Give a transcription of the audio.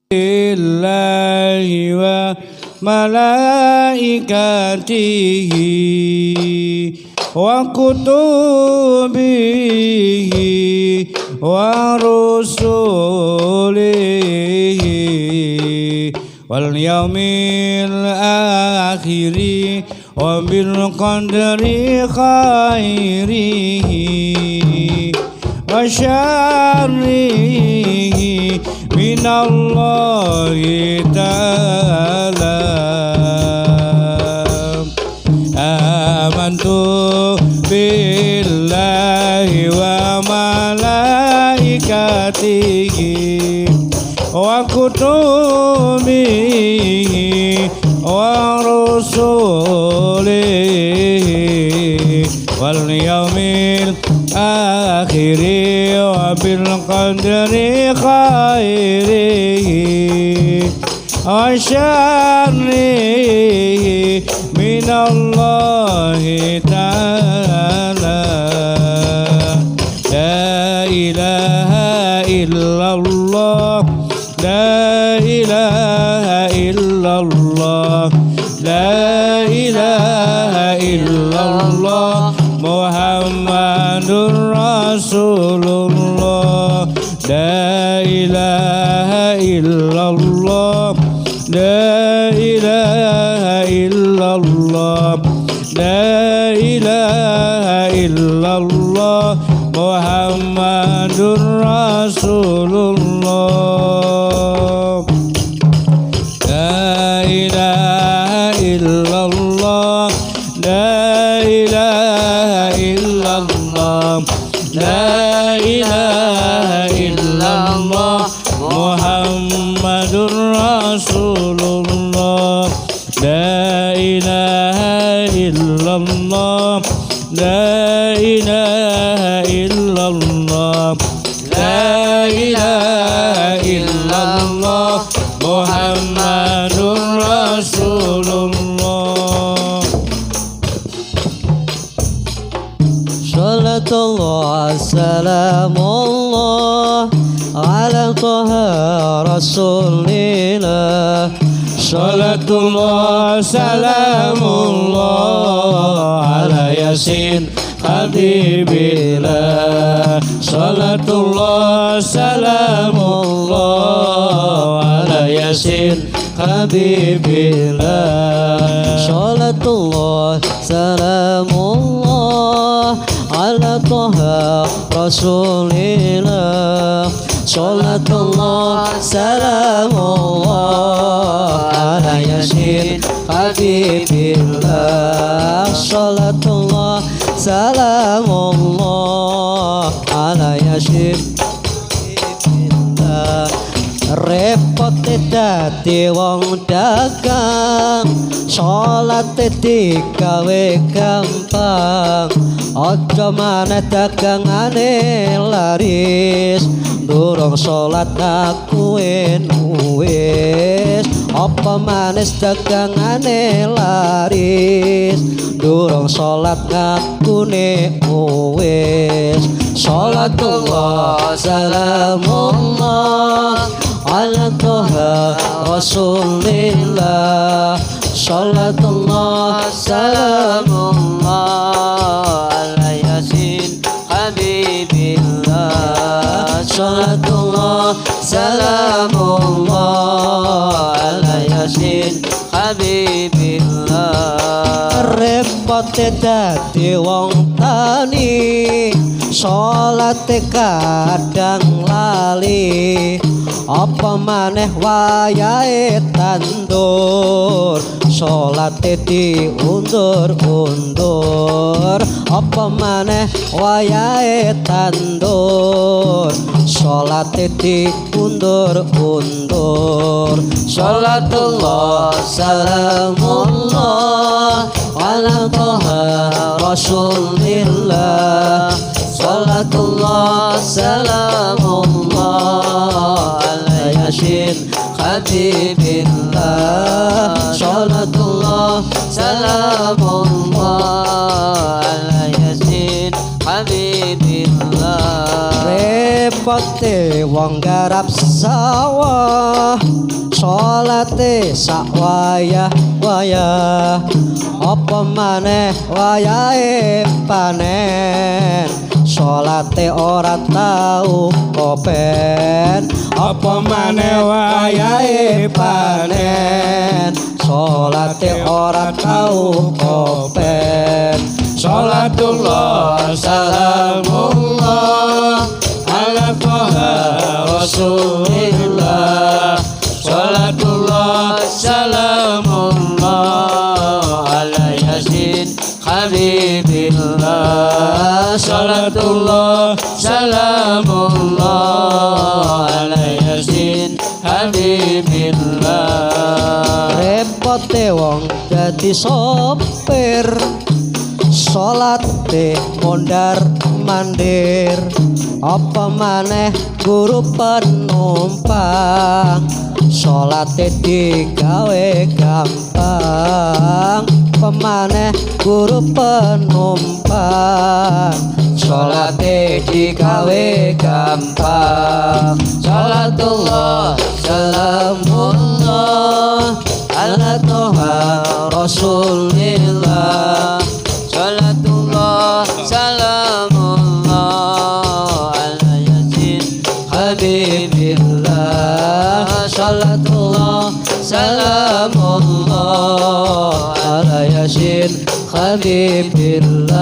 Billahi wa malaikatihi wa kutubihi wa rusulihi wal yaumil akhiri wa bil qadri khairihi wa syarrihi minallahi ta'ala. Amantu billahi wa malaikatihi wa kutubihi wa rusulihi wal yaumil akhiri wa bil qadri khairihi wa syarrihi minallahi ta'ala. La ilaha illallah, la ilaha illallah, la ilaha illallah, Muhammadur Rasulullah. La ilaha illallah, la ilaha illallah, la ilaha illallah, Muhammadur Rasulullah. La ilaha illallah, la ilaha illallah, la ilaha illallah, Muhammadur Rasulullah. La ilaha illallah, la ilaha illallah, la ilaha illallah, Muhammadur Rasulullah. Salatullah salamullah ala Taha Rasulillah. Salatullah salamullah ala Yasin Habibillah. Salatullah salamullah ala Yasin Habibillah. Salatullah salamullah ala Taha Rasulillah. Salatullah salamullah ala Yasin Habibillah. Salatullah salamullah ala Yasin Habibillah. Repot dadi wong dagang, salate digawe gampang. Aja maneh dagangane laris, durung salat aku wis. Apa manis dagangane laris, durung salat aku wis. Salatullah salamullah ala Taha Rasulillah. Salatullah salamullah ala Yasin Habibillah. Salatullah salamullah ala Yasin Habibillah. Repot dadi wong tani, salate kadang lali. Apa maneh wayahe tandur, salate diundur-undur. Apa maneh wayahe tandur, salate diundur-undur. Salatullah salamullah ala Taha Rasulillah. Salatullah salamullah ala Yasin Habibillah. Salatullah salamullah ala Yasin Habibillah. Repote wong garap sawah, Salate sak wayah apa maneh wayahe panen salate ora tau kopen apa maneh wayahe panen salate ora tau kopen Salatullah salamullah ala toha rasulillah Salatullah salamullah ala yasin habibillah Salatullah salamullah ala yasin habibillah repote wong dadi sopir salate mondar mandir apa maneh guru penumpang salate digawe gampang pemaneh guru penumpang salate digawe gampang salatullah salamullah ala toha rasulillah salatullah salamullah ala yasin habibillah salatullah salamullah ala yasin habibillah